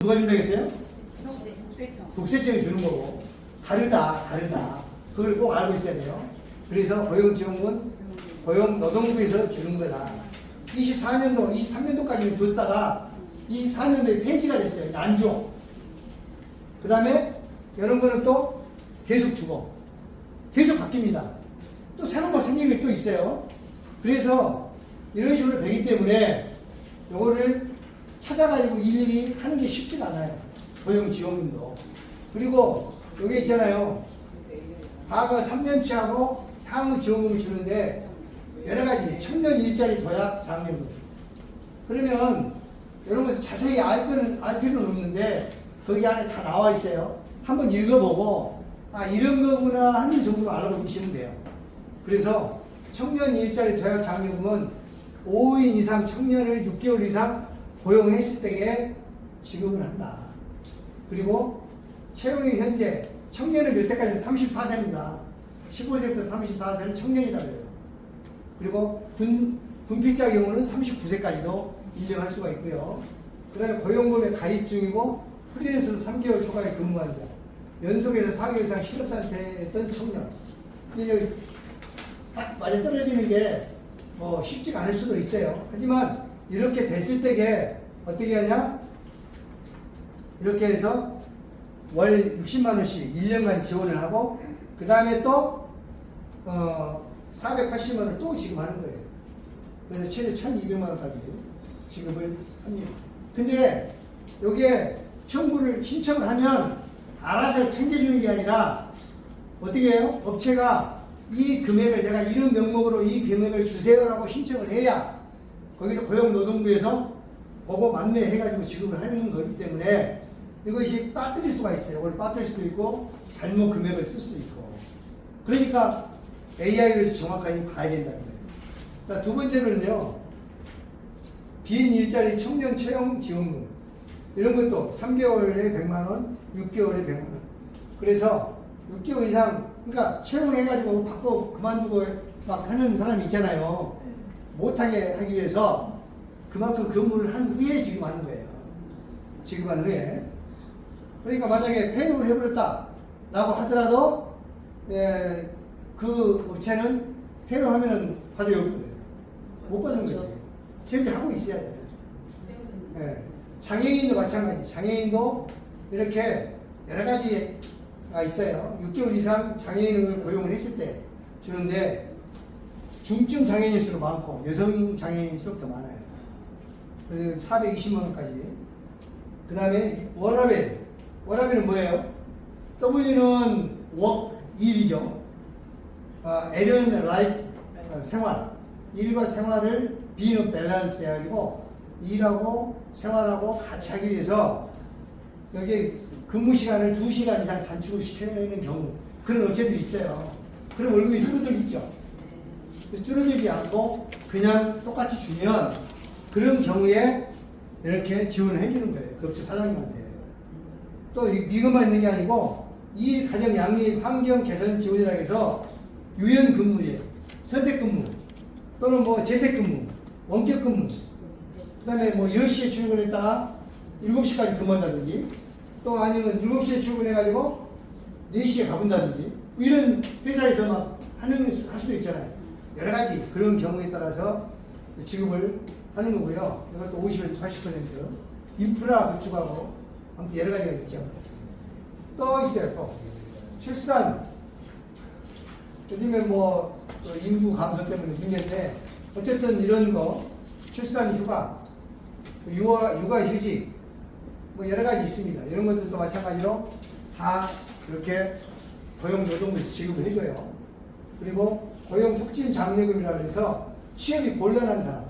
누가 준다고 했어요? 국세청. 국세청이 주는 거고. 다르다. 그걸 꼭 알고 있어야 돼요. 그래서 고용지원금, 고용노동부에서 주는 거다. 24년도, 23년도까지는 줬다가 24년도에 폐지가 됐어요. 안 줘. 그 다음에 이런 거는 또 계속 주고 계속 바뀝니다. 또 새로운 거 생기는 게 또 있어요. 그래서 이런 식으로 되기 때문에 요거를 찾아가지고 일일이 하는 게 쉽지가 않아요. 고용지원금도. 그리고 여기 있잖아요. 과거 3년치하고 향후 지원금을 주는데 여러 가지 청년 일자리 도약 장려금. 그러면 이런 것을 자세히 알 필요는 없는데 거기 안에 다 나와 있어요. 한번 읽어보고 아 이런 거구나 하는 정도로 알아보시면 돼요. 그래서 청년 일자리 도약 장려금은 5인 이상 청년을 6개월 이상 고용했을 때에 지급을 한다. 그리고 채용이 현재 청년은 몇 세까지는 34세입니다. 15세부터 34세는 청년이라고 해요. 그리고 군필자 경우는 39세까지도 인정할 수가 있고요. 그 다음에 고용범에 가입 중이고 프리랜서로 3개월 초과에 근무한 자, 연속해서 4개월 이상 실업상태였던 청년. 이게 딱 맞아 떨어지는 게 뭐 쉽지가 않을 수도 있어요. 하지만 이렇게 됐을 때에 어떻게 하냐? 이렇게 해서 월 60만원씩 1년간 지원을 하고 그 다음에 또 480만원을 또 지급하는 거예요. 그래서 최대 1200만원까지 지급을 합니다. 근데 여기에 청구를 신청을 하면 알아서 챙겨주는 게 아니라 어떻게 해요? 업체가 이 금액을 내가 이런 명목으로 이 금액을 주세요라고 신청을 해야 거기서 고용노동부에서 보고 맞네 해가지고 지급을 하는 거기 때문에 이것이 빠뜨릴 수가 있어요. 이걸 빠뜨릴 수도 있고 잘못 금액을 쓸 수도 있고. 그러니까 AI를 정확하게 봐야 된다는 거예요. 자, 두 번째로는요. 빈 일자리 청년 채용 지원금. 이런 것도 3개월에 100만원, 6개월에 100만원. 그래서 6개월 이상, 그러니까 채용해가지고 받고 그만두고 막 하는 사람이 있잖아요. 못하게 하기 위해서 그만큼 근무를 한 후에 지급하는 거예요. 지급한 후에. 그러니까 만약에 폐업을 해버렸다 라고 하더라도 그 업체는 폐업하면은 받아야 올 거예요. 못 받는 거지. 현재 하고 있어야 돼요. 예. 장애인도 마찬가지. 장애인도 이렇게 여러 가지가 있어요. 6개월 이상 장애인을 고용을 했을 때 주는데 중증 장애인일수록 많고 여성 장애인일수록 더 많아요. 그래서 420만원까지. 그 다음에 워라벨. 워라벨은 뭐예요? W는 work, 일이죠. L은 life, 생활. 일과 생활을 B는 밸런스 해가지고 일하고 생활하고 같이 하기 위해서 여기 근무 시간을 2시간 이상 단축을 시켜내는 경우 그런 업체들이 있어요. 그럼 월급이 줄어들겠죠. 줄어들지 않고 그냥 똑같이 주면 그런 경우에 이렇게 지원을 해주는 거예요. 그 업체 사장님한테. 또 이것만 있는 게 아니고 이 가정 양립 환경 개선 지원이라고 해서 유연 근무제, 선택 근무 또는 뭐 재택 근무, 원격 근무 그 다음에 뭐 10시에 출근했다가 7시까지 근무한다든지 또 아니면 7시에 출근해가지고 4시에 가본다든지 이런 회사에서 막 할 수도 있잖아요. 여러 가지 그런 경우에 따라서 지급을 하는 거고요. 이것도 50에서 80% 인프라 구축하고 아무튼 여러 가지가 있죠. 또 있어요. 또 출산 요즘에 뭐 인구 감소 때문에 문제인데 어쨌든 이런 거 출산 휴가 육아 휴직 뭐 여러 가지 있습니다. 이런 것들도 마찬가지로 다 이렇게 고용노동부에서 지급을 해줘요. 그리고 고용촉진 장려금이라고 해서 취업이 곤란한 사람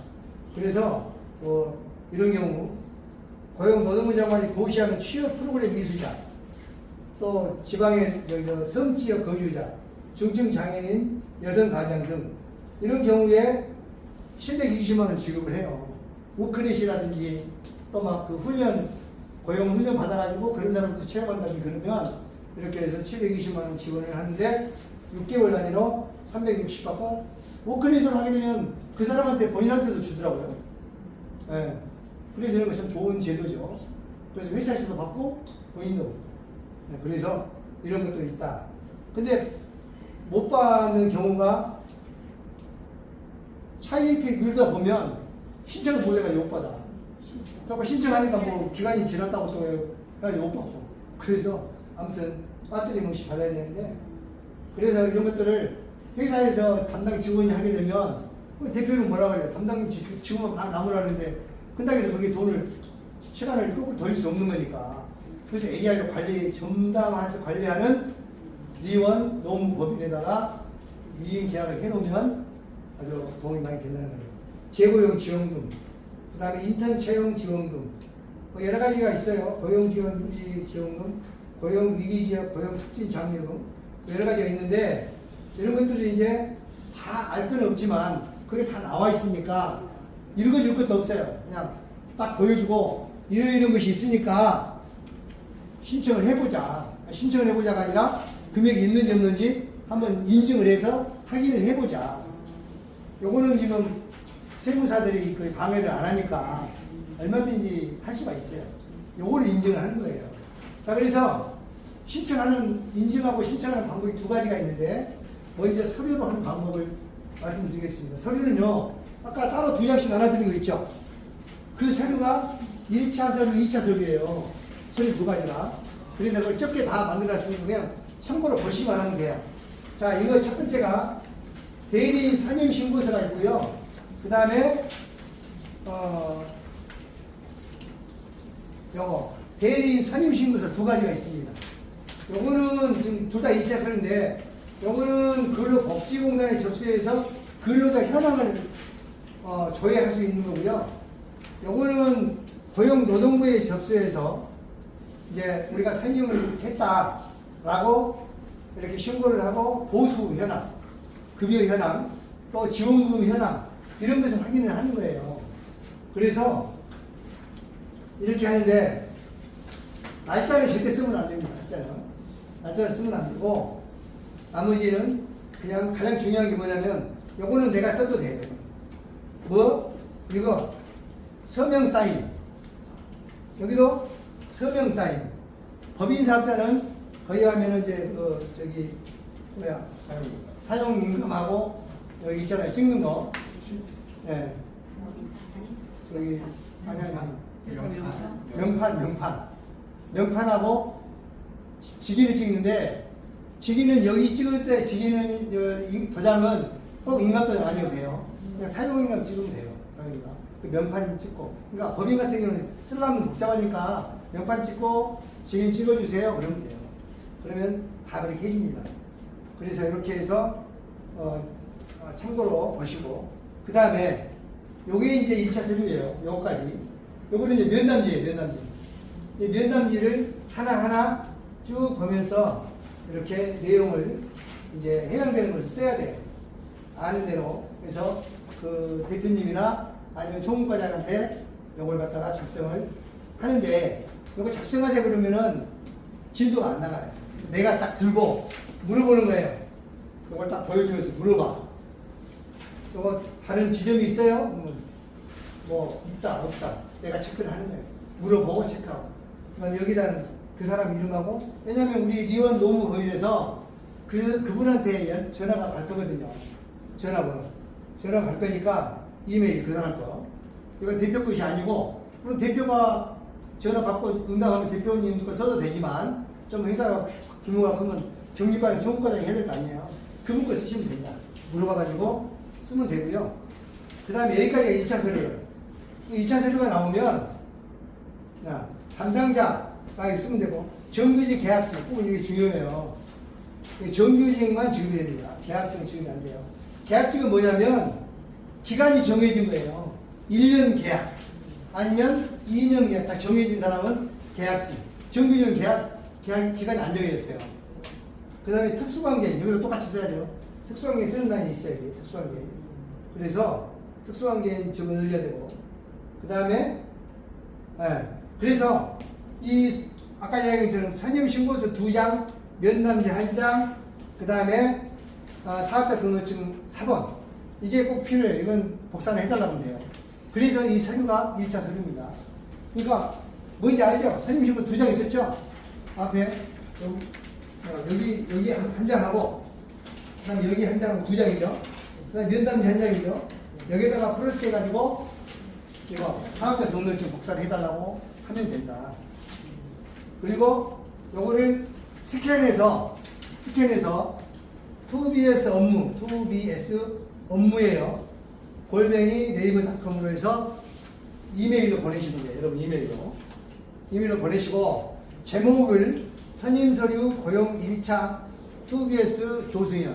그래서 뭐 이런 경우 고용노동부 장관이 고시하는 취업 프로그램 이수자 또 지방의 성지역 거주자 중증 장애인 여성 가장 등 이런 경우에 720만원 지급을 해요. 우크릿이라든지 또 막 그 훈련 고용 훈련 받아가지고 그런 사람부터 채용한다든지 그러면 이렇게 해서 720만원 지원을 하는데 6개월 단위로 360 받고 우크릿을 하게 되면 그 사람한테 본인한테도 주더라고요. 예. 그래서 이런 것은 좋은 제도죠. 그래서 회사에서도 받고 본인도 받고. 네, 그래서 이런 것도 있다. 근데 못 받는 경우가 차일피 밀다 보면 신청을 못 해가지고 못 받아. 그러니까 신청하니까 뭐 기간이 지났다고 또 해가지고 못 받고. 그래서 아무튼 배터리 몫이 받아야 되는데, 그래서 이런 것들을 회사에서 담당 직원이 하게 되면 대표는 뭐라 그래요? 담당 직원 나무라는데 근당에서 그게 돈을 시간을 거꾸로 돌릴 수 없는 거니까. 그래서 AI로 관리 전담해서 관리하는 리원 노무법인에다가 이임 계약을 해놓으면 아주 도움이 많이 된다는 거예요. 재고용 지원금, 그 다음에 인턴 채용 지원금, 뭐 여러 가지가 있어요. 고용 지원 유지 지원금, 고용 위기 지역 고용 촉진 장려금, 여러 가지가 있는데 이런 것들이 이제 다 알 건 없지만 그게 다 나와 있으니까 읽어줄 것도 없어요. 그냥 딱 보여주고 이런 것이 있으니까 신청을 해보자. 신청을 해보자가 아니라 금액이 있는지 없는지 한번 인증을 해서 확인을 해보자. 요거는 지금 세무사들이 거의 방해를 안 하니까 얼마든지 할 수가 있어요. 요거를 인증을 하는 거예요. 자, 그래서 신청하는, 인증하고 신청하는 방법이 두 가지가 있는데, 먼저 서류로 하는 방법을 말씀드리겠습니다. 서류는요, 아까 따로 두 장씩 나눠드린 거 있죠? 그 서류가 1차 서류, 2차 서류예요. 서류 두 가지가. 그래서 그걸 적게 다 만들어놨으니까 그냥 참고로 보시기만 하면 돼요. 자, 이거 첫 번째가 대리인 선임 신고서가 있고요. 그 다음에 요거 대리인 선임 신고서 두 가지가 있습니다. 요거는 지금 둘 다 2차 서류인데, 요거는 근로복지공단에 접수해서 근로자 현황을 조회할 수 있는 거고요. 요거는 고용노동부에 접수해서 이제 우리가 선임을 했다라고 이렇게 신고를 하고 보수 현황, 급여 현황, 또 지원금 현황, 이런 것을 확인을 하는 거예요. 그래서 이렇게 하는데 날짜를 절대 쓰면 안 됩니다. 날짜를 쓰면 안 되고, 나머지는 그냥 가장 중요한 게 뭐냐면 요거는 내가 써도 돼요. 뭐? 이거 서명 사인, 여기도 서명 사인. 법인사업자는 거기 가면은 이제 사용임금하고 여기 있잖아요. 찍는 거. 예. 저기 명판하고 직인을 찍는데, 직인은 여기 찍을 때 직인은 도장은 꼭 인감도장 아니어도 돼요. 그냥 사용임금 찍으면 돼요. 그 명판 찍고. 그러니까 법인 같은 경우는 쓰려면 복잡하니까 명판 찍고 직인 찍어주세요. 그러면 돼요. 그러면 다 그렇게 해줍니다. 그래서 이렇게 해서 참고로 보시고, 그 다음에 요게 이제 1차 서류예요. 요거까지. 요거는 이제 면담지예요. 이 면담지를 하나하나 쭉 보면서 이렇게 내용을 이제 해당되는 것을 써야 돼요. 아는 대로. 그래서 그 대표님이나 아니면 총무과장한테 요걸 갖다가 작성을 하는데, 요거 작성하자 그러면은 진도가 안 나가요. 내가 딱 들고 물어보는 거예요. 요걸 딱 보여주면서 물어봐. 요거 다른 지점이 있어요? 뭐 있다 없다 내가 체크를 하는 거예요. 물어보고 체크하고. 그다음 여기다 그 사람 이름하고, 왜냐면 우리 리원 노무법인에서 그분한테 전화가 갈 거거든요. 전화가 갈 거니까 이메일 그 사람 거. 이건 대표 것이 아니고, 물론 대표가 전화 받고 응답하면 대표님 거 써도 되지만, 좀 회사가 규모가 크면 경리과장, 총무과장이 해야 될 거 아니에요. 그분 거 쓰시면 됩니다. 물어봐가지고 쓰면 되고요. 그 다음에 여기까지가 1차 서류예요. 2차 서류가 나오면 담당자가 쓰면 되고, 정규직 계약직, 꼭 이게 중요해요. 정규직만 지급이 됩니다. 계약직은 지급이 안 돼요. 계약직은 뭐냐면 기간이 정해진 거예요. 1년 계약 아니면 2년 계약, 딱 정해진 사람은 계약직. 정규직은 계약 기간이 안 정해졌어요. 그 다음에 특수관계인, 여기도 똑같이 써야 돼요. 특수관계인 쓰는 단위 있어야 돼요. 특수관계인. 그래서 특수관계인 적을 넣어야 되고, 그 다음에 그래서 이 아까 이야기한 것처럼 선임신고서 2장, 면담지 1장, 그 다음에 사업자 등록증 4번, 이게 꼭 필요해요. 이건 복사를 해달라고 해요. 그래서 이 서류가 1차 서류입니다. 그러니까 뭔지 알죠? 선임 신고 2장 있었죠? 앞에 여기 한 장하고 그다음 여기 한 장하고 2장이죠. 그다음 면담지 한 장이죠. 여기다가 플러스 해가지고 이거 사업자 등록증 복사를 해달라고 하면 된다. 그리고 요거를 스캔해서 2BS 업무예요. 골뱅이 네이버닷컴으로 해서 이메일로 보내시면 돼요. 여러분 이메일로 보내시고 제목을 선임서류 고용 1차 2BS 조승현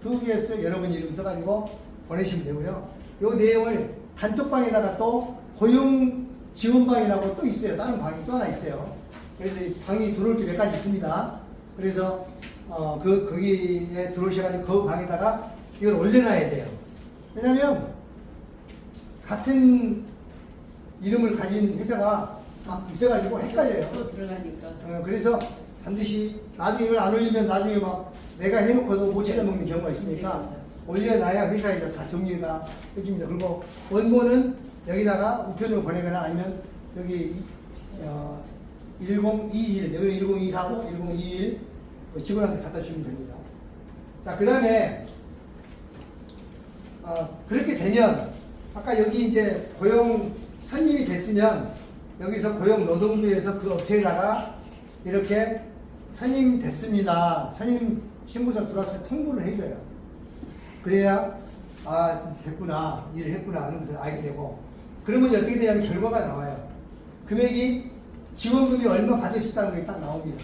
2BS 여러분 이름 써가지고 보내시면 되고요. 요 내용을 단톡방에다가 또 고용 지원방이라고 또 있어요. 다른 방이 또 하나 있어요. 그래서 이 방이 들어올 게 몇 가지 있습니다. 그래서 거기에 들어오셔가지고 그 방에다가 이걸 올려놔야 돼요. 왜냐면 같은 이름을 가진 회사가 막 있어가지고 헷갈려요. 또 들어가니까. 그래서 반드시 나중에 이걸 안 올리면 나중에 막 내가 해놓고도 못 찾아먹는 경우가 있으니까 올려놔야 회사에서 다 정리가 해줍니다. 그리고 원본은 여기다가 우편으로 보내거나 아니면 여기 1021, 여기는 1024고 1021 직원한테 갖다 주시면 됩니다. 자, 그 다음에 그렇게 되면 아까 여기 이제 고용 선임이 됐으면 여기서 고용노동부에서 그 업체에다가 이렇게 선임됐습니다. 선임 신고서 들어와서 통보를 해줘요. 그래야 됐구나, 일을 했구나 하는 것을 알게 되고, 그러면 어떻게 되냐면 결과가 나와요. 금액이 지원금이 얼마 받으셨다는 게 딱 나옵니다.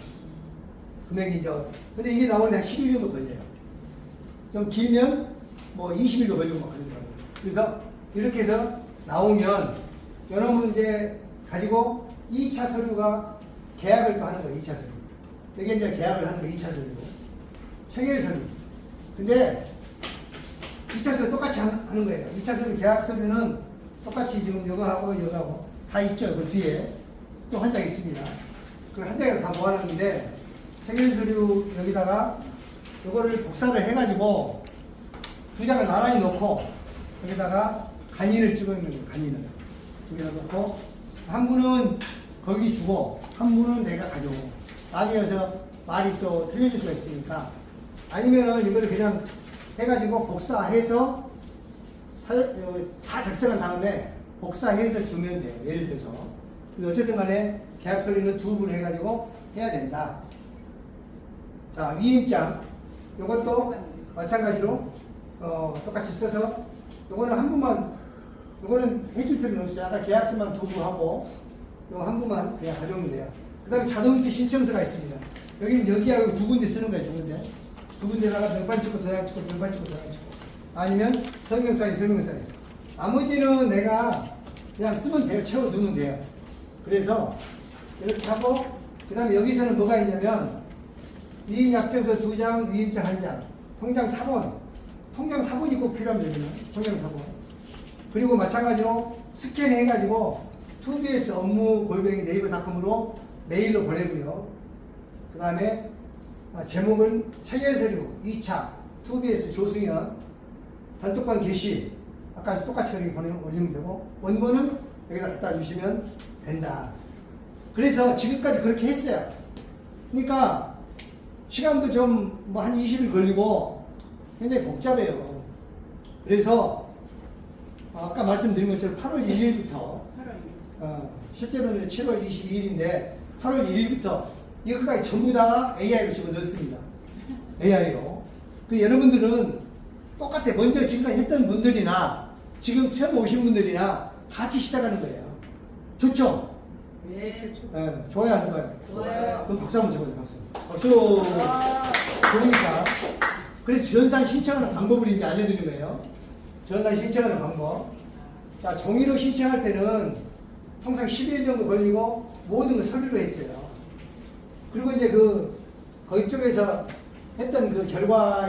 금액이죠. 근데 이게 나오는데 한 10일 정도 걸려요. 좀 길면 뭐 20일도 걸리고 막 그러더라고요. 그래서 이렇게 해서 나오면 여러분 이제 가지고 2차 서류가 계약을 또 하는 거예요. 2차 서류. 이게 이제 계약을 하는 거예요. 2차 서류고. 체결 서류. 근데 2차 서류 똑같이 하는 거예요. 2차 서류 계약 서류는 똑같이 지금 이거하고 다 있죠. 그 뒤에 또 한 장 있습니다. 그 한 장에 다 모아놨는데 체결 서류 여기다가 이거를 복사를 해가지고 2장을 나란히 놓고 여기다가 간인을 찍어놓는 거예요. 간인을 여기다 놓고 한 분은 거기 주고 한 분은 내가 가져오고 나중에서 말이 또 틀려질 수가 있으니까 아니면은 이거를 그냥 해가지고 복사해서 다 작성한 다음에 복사해서 주면 돼요. 예를 들어서. 그래서 어쨌든 간에 계약서류는 2분 해가지고 해야 된다. 자, 위임장. 요것도 마찬가지로 똑같이 써서 요거는 한 분만, 요거는 해줄 필요는 없어요. 아까 계약서만 2분 하고 요거 한 분만 그냥 가져오면 돼요. 그 다음에 자동이체 신청서가 있습니다. 여기는 여기하고 2군데 쓰는 거예요. 2군데. 2군데다가 명판 찍고 도장 찍고 명판 찍고 도장 찍고 아니면 설명서에 나머지는 내가 그냥 쓰면 돼요. 채워 두면 돼요. 그래서 이렇게 하고 그 다음에 여기서는 뭐가 있냐면 위임약정서 2장, 위임장 1장, 통장 4번. 통장 4번이 꼭 필요합니다. 여기는. 통장 4번. 그리고 마찬가지로 스캔해가지고 2BS 업무 골뱅이 네이버닷컴으로 메일로 보내고요. 그 다음에 제목은 체결서류 2차 2BS 조승현 단톡방 게시 아까 똑같이 여기 올리면 되고 원본은 여기다 갖다 주시면 된다. 그래서 지금까지 그렇게 했어요. 그러니까 시간도 좀 뭐 한 20일 걸리고 굉장히 복잡해요. 그래서 아까 말씀드린 것처럼 8월 1일부터 실제로는 7월 22일인데 8월 1일부터 이것까지 전부 다 AI로 집어넣습니다. AI로. 그 여러분들은 똑같아. 먼저 지금까지 했던 분들이나 지금 처음 오신 분들이나 같이 시작하는 거예요. 좋죠? 네, 좋아요, 안 좋아요? 좋아요. 그럼 박수 한번 쳐보세요, 박수. 좋으니까. 그래서 지원상 신청하는 방법을 이제 알려드리는 거예요. 지원상 신청하는 방법. 자, 종이로 신청할 때는 통상 10일 정도 걸리고 모든 걸 서류로 했어요. 그리고 이제 거기 쪽에서 했던 그 결과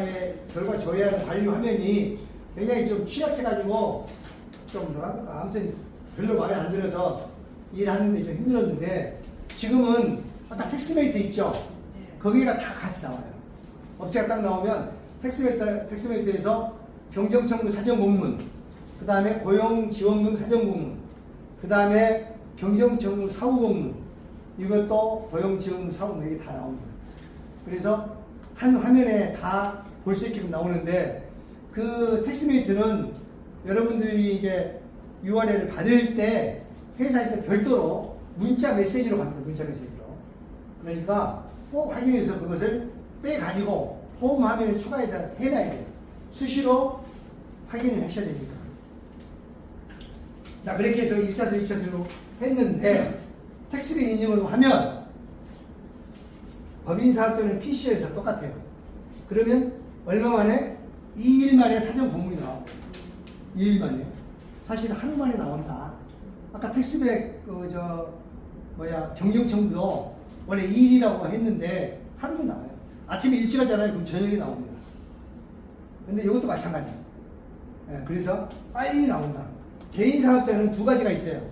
조회하는 관리 화면이 굉장히 좀 취약해가지고 좀 뭐랄까 아무튼 별로 마음에 안 들어서 일하는데 좀 힘들었는데 지금은 아까 텍스메이트 있죠? 거기가 다 같이 나와요. 업체가 딱 나오면 텍스메이트에서 경정청구 사정공문, 그 다음에 고용지원금 사정공문, 그 다음에 경정청문 사후공문, 이것도 고용지원 사후공문 이게 다 나옵니다. 그래서 한 화면에 다 볼 수 있게끔 나오는데 그 텍스메이트는 여러분들이 이제 URL을 받을 때 회사에서 별도로 문자 메시지로 갑니다. 문자 메시지로. 그러니까 꼭 확인해서 그것을 빼가지고 홈 화면에 추가해서 해놔야 돼요. 수시로 확인을 하셔야 되니까. 자, 그렇게 해서 1차수, 2차수로 했는데 텍스트 인증을 하면 법인사업자는 PC에서 똑같아요. 그러면 얼마 만에? 2일 만에 사전 공문이 나오고 2일 만에. 사실 하루 만에 나온다. 아까 텍스백 경정청구도 원래 2일이라고 했는데 하루면 나와요. 아침에 일찍 하잖아요. 그럼 저녁에 나옵니다. 근데 이것도 마찬가지예요. 예, 그래서 빨리 나온다. 개인 사업자는 두 가지가 있어요.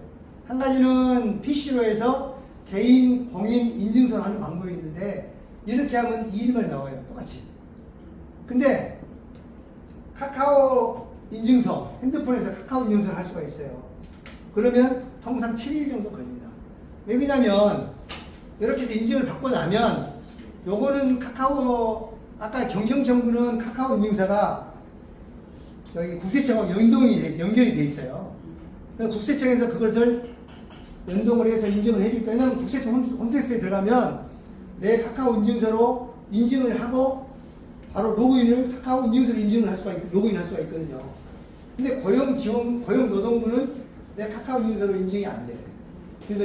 한 가지는 PC로 해서 개인 공인 인증서를 하는 방법이 있는데 이렇게 하면 2일만에 나와요. 똑같이. 근데 카카오 인증서, 핸드폰에서 카카오 인증서를 할 수가 있어요. 그러면 통상 7일 정도 걸립니다. 왜냐면 이렇게 해서 인증을 받고 나면 요거는 카카오, 아까 경정청구는 카카오 인증서가 여기 국세청하고 연결이 돼 있어요. 그래서 국세청에서 그것을 연동을 해서 인증을 해줄 때, 왜냐면 국세청 홈페이지에 들어가면 내 카카오 인증서로 인증을 하고 바로 카카오 인증서로 인증을 할 수가 로그인할 수가 있거든요. 근데 고용노동부는 내 카카오 인증서로 인증이 안 돼요. 그래서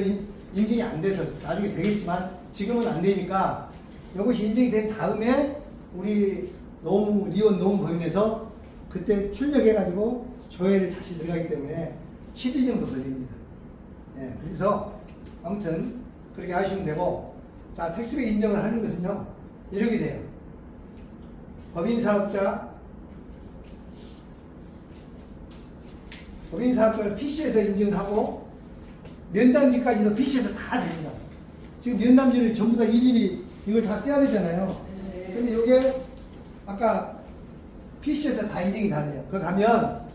인증이 안 돼서 나중에 되겠지만 지금은 안 되니까 이것이 인증이 된 다음에 우리 리온 노무법인에서 그때 출력해가지고 조회를 다시 들어가기 때문에 7일 정도 걸립니다. 예, 그래서 아무튼 그렇게 하시면 되고, 자, 텍스백 인정을 하는 것은요 이렇게 돼요. 법인사업자를 PC에서 인증을 하고 면담지까지도 PC에서 다 됩니다. 지금 면담지를 전부 다 일일이 이걸 다 써야 되잖아요. 근데 이게 아까 PC에서 다 인증이 다 돼요. 그거 가면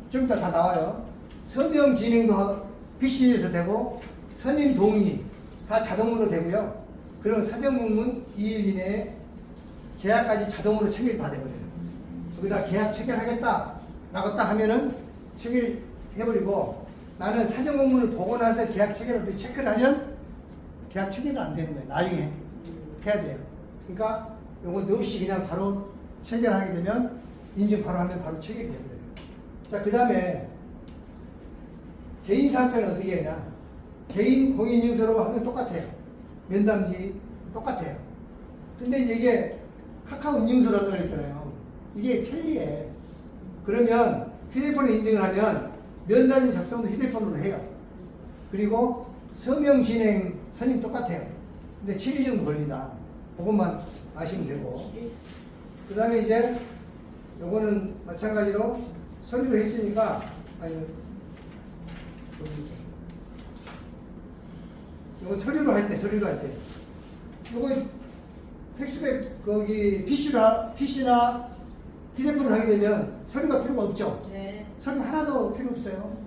좀 이따 다 나와요. 서명 진행도 PC에서 되고 선임 동의 다 자동으로 되고요. 그럼 사전공문 2일 이내에 계약까지 자동으로 체결이 다 되거든요. 거기다 계약 체결하겠다라고 딱 하면은 체결해버리고, 나는 사전공문을 보고 나서 계약 체결을 체크를 하면 계약 체결은 안 되는 거예요. 나중에 해야 돼요. 그러니까 요거 없이 그냥 바로 체결하게 되면 인증 바로 하면 바로 체결이 되는 거예요. 자, 그 다음에 개인 사업자는 어떻게 해야 개인 공인인증서로 하면 똑같아요. 면담지 똑같아요. 근데 이게 카카오 인증서라고 그랬잖아요. 이게 편리해. 그러면 휴대폰에 인증을 하면 면담지 작성도 휴대폰으로 해요. 그리고 서명 진행 선임 똑같아요. 근데 7일 정도 걸린다. 그것만 아시면 되고. 그 다음에 이제 요거는 마찬가지로 서류로 했으니까, 요거 서류로 할 때, 요거 텍스백 거기 PC나 휴대폰을 하게 되면 서류가 필요가 없죠? 네. 서류 하나도 필요 없어요.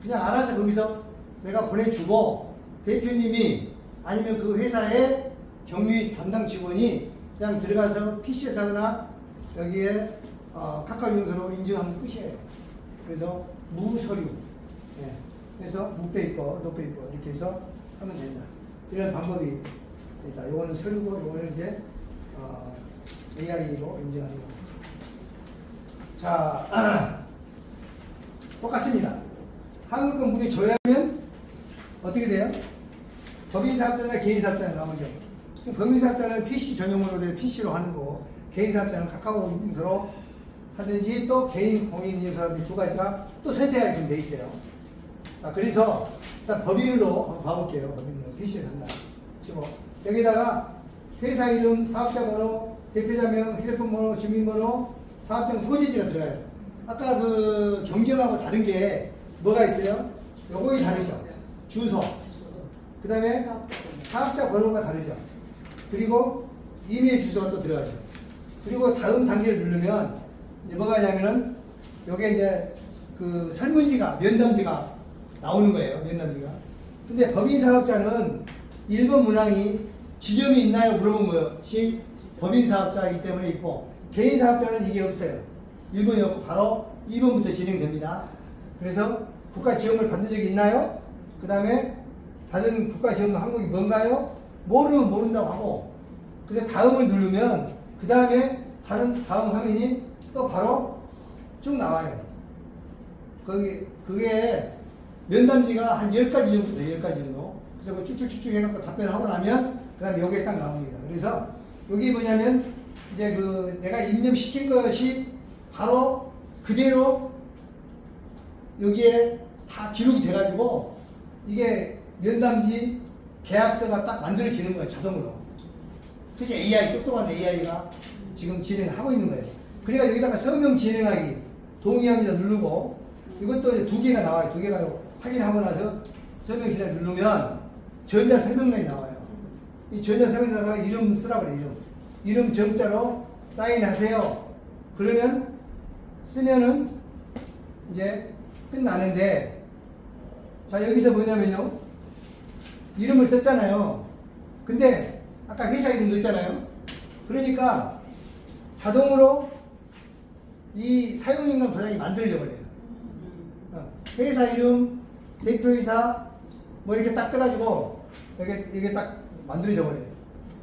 그냥 알아서 거기서 내가 보내주고 대표님이 아니면 그 회사의 경비 담당 직원이 그냥 들어가서 PC에서 하거나 여기에 카카오 인증서로 인증하면 끝이에요. 그래서 무서류, 예. 그래서 무페이퍼, 노페이퍼 이렇게 해서 하면 된다. 이런 방법이 있다. 요거는 서류고 요거는 이제 AI로 인증하는 거. 자, 똑같습니다. 한국은 문에 조회하면 어떻게 돼요? 법인사업자나 개인사업자가 나오죠. 법인사업자는 PC 전용으로 돼 PC로 하는 거고, 개인사업자는 카카오 인증서로 하든지 또 개인 공인인증서 두 가지가 또 선택하게 돼 있어요. 자, 그래서 일단 법인으로 한번 봐볼게요. 법인으로 PC를 한다. 치고 여기다가 회사 이름, 사업자 번호, 대표자명, 휴대폰 번호, 주민번호, 사업장 소재지가 들어가요. 아까 그 경정하고 다른 게 뭐가 있어요? 요거이 다르죠. 주소. 그 다음에 사업자 번호가 다르죠. 그리고 이메일 주소가 또 들어가죠. 그리고 다음 단계를 누르면 이제 뭐가 하냐면은 요게 이제 그 설문지가, 면담지가 나오는 거예요. 면담지가. 근데 법인사업자는 1번 문항이 지점이 있나요? 물어본 것이 법인사업자이기 때문에 있고, 개인사업자는 이게 없어요. 1번이 없고 바로 2번부터 진행됩니다. 그래서 국가지원을 받은 적이 있나요? 그 다음에 받은 국가지원 항목이 뭔가요? 모르면 모른다고 하고, 그래서 다음을 누르면 그 다음에 다음 화면이 또 바로 쭉 나와요. 그게 면담지가 한 10가지 정도 돼요. 10가지 정도. 그래서 그 쭉쭉쭉쭉 해갖고 답변을 하고 나면 그 다음에 요게 딱 나옵니다. 그래서 여기 뭐냐면 이제 그 내가 입력시킨 것이 바로 그대로 여기에 다 기록이 돼가지고 이게 면담지 계약서가 딱 만들어지는 거예요. 자동으로. 그래서 AI, 똑똑한 AI가 지금 진행하고 있는 거예요. 그러니까 여기다가 서명 진행하기, 동의합니다 누르고, 이것도 2개가 나와요. 2개가 확인하고 나서 서명 진행 누르면 전자서명란이 나와요. 이 전자서명란에다가 이름 쓰라고 그래요. 이름 정자로 사인하세요. 그러면 쓰면은 이제 끝나는데, 자, 여기서 뭐냐면요. 이름을 썼잖아요. 근데 아까 회사 이름 넣었잖아요. 그러니까 자동으로 이 사용인간 도장이 만들어져 버려요. 회사 이름, 대표이사 뭐 이렇게 딱 떠가지고 이게 딱 만들어져 버려요.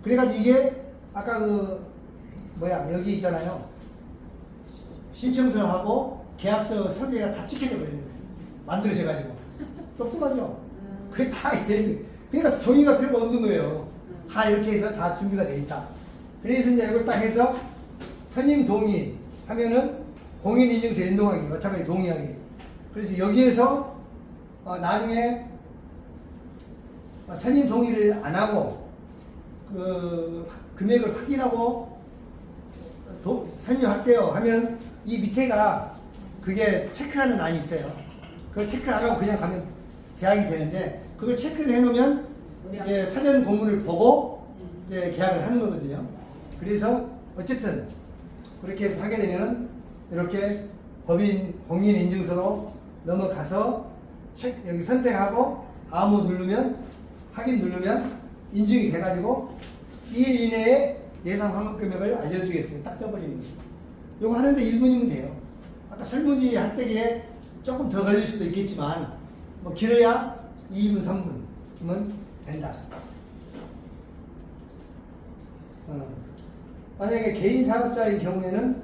그래가지고 이게 아까 여기 있잖아요. 신청서하고 계약서 설계가 다 찍혀져 버리는 거예요. 만들어져가지고. 똑똑하죠? 그게 다 이래. 그러니까 종이가 필요가 없는 거예요. 다 이렇게 해서 다 준비가 돼 있다. 그래서 이제 이걸 딱 해서 선임 동의 하면은 공인인증서 연동하기, 마찬가지 동의하기. 그래서 여기에서 나중에 선임 동의를 안 하고 그 금액을 확인하고 선임할게요 하면 이 밑에가 그게 체크하는 란이 있어요. 그걸 체크 안 하고 그냥 가면 계약이 되는데, 그걸 체크를 해놓으면 이제 사전 공문을 보고 이제 계약을 하는 거거든요. 그래서 어쨌든 그렇게 해서 하게 되면은 이렇게 법인 공인인증서로 넘어가서 여기 선택하고 아무 누르면, 확인 누르면 인증이 돼가지고 2일 이내에 예상 환급 금액을 알려주겠습니다. 딱 떠버리는 거예요. 이거 하는데 1분이면 돼요. 아까 설문지 할 때에 조금 더 걸릴 수도 있겠지만 뭐 길어야 2분, 3분이면 된다. 만약에 개인 사업자의 경우에는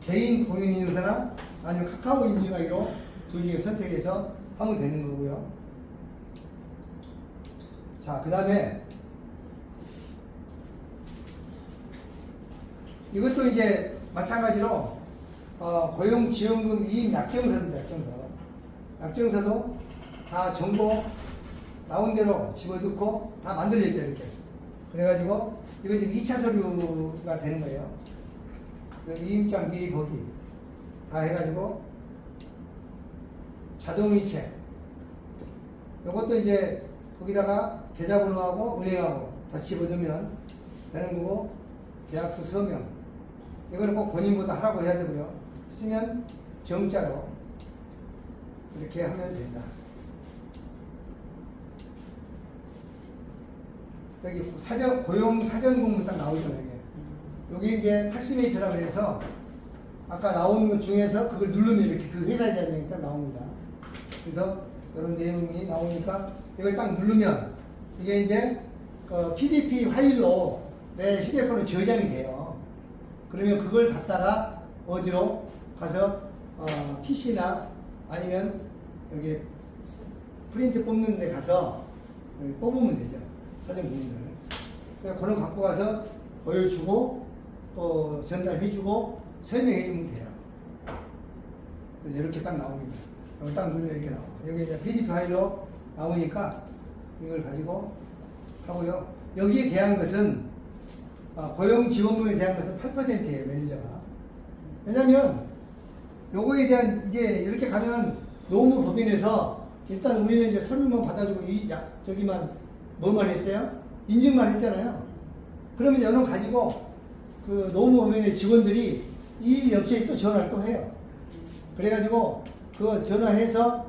개인 공인인증서나 아니면 카카오 인증하기로 둘 중에 선택해서 하면 되는 거고요. 자, 그 다음에 이것도 이제 마찬가지로 고용지원금 이익약정서입니다. 약정서도 다 정보 나온 대로 집어넣고 다 만들어졌죠. 이렇게. 그래가지고 이거 지금 2차 서류가 되는 거예요. 이임장 미리 보기 다 해가지고 자동이체, 요것도 이제 거기다가 계좌번호하고 은행하고 다 집어넣으면 되는 거고, 계약서 서명 이거는 꼭 본인보다 하라고 해야 되고요. 쓰면 정자로 이렇게 하면 된다. 여기 고용 사전 공문 딱 나오잖아요. 여기 이제 탁스메이트라고 해서 아까 나온 것 중에서 그걸 누르면 이렇게 그 회사에 대한 내용이 딱 나옵니다. 그래서 이런 내용이 나오니까 이걸 딱 누르면 이게 이제 PDF 파일로 내 휴대폰에 저장이 돼요. 그러면 그걸 갖다가 어디로 가서 PC나 아니면 여기 프린트 뽑는 데 가서 뽑으면 되죠. 사전 공인을. 그래서 그걸 갖고 가서 보여주고 또 전달해주고 설명해주면 돼요. 그래서 이렇게 딱 나옵니다. 이걸 딱 누르면 이렇게 나와요. 여기 이제 PDF 파일로 나오니까 이걸 가지고 하고요. 여기에 대한 것은 고용지원금에 대한 것은 8%예요, 매니저가. 왜냐면 요거에 대한 이제 이렇게 가면 노무법인에서 일단 우리는 이제 서류만 받아주고 저기만 뭐만 했어요? 인증만 했잖아요. 그러면 연원 가지고 그 노무법인의 직원들이 이 업체에 또 전화를 또 해요. 그래가지고 그 전화해서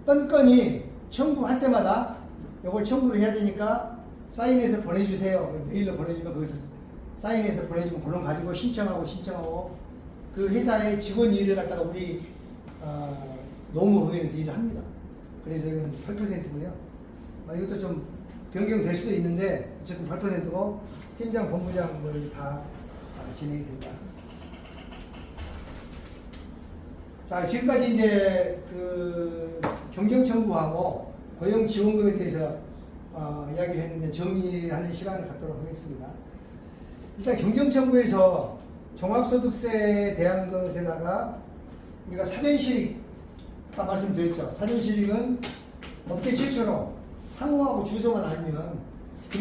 뻔뻔히 청구할 때마다 이걸 청구를 해야 되니까 사인해서 보내주세요. 메일로 보내주면 거기서 사인해서 보내주면 그런 가지고 신청하고 그 회사의 직원 일을 갖다가 우리 노무법인에서 일을 합니다. 그래서 이건 8%고요. 이것도 좀 변경될 수도 있는데 어쨌든 8%고 팀장, 본부장을 다 진행이 된다. 자, 지금까지 이제 그 경정 청구하고 고용 지원금에 대해서 이야기를 했는데 정리하는 시간을 갖도록 하겠습니다. 일단 경정 청구에서 종합소득세에 대한 것에다가 우리가 사전실익 아까 말씀드렸죠. 사전실익은 법계 최초로 상호하고 주소만 알면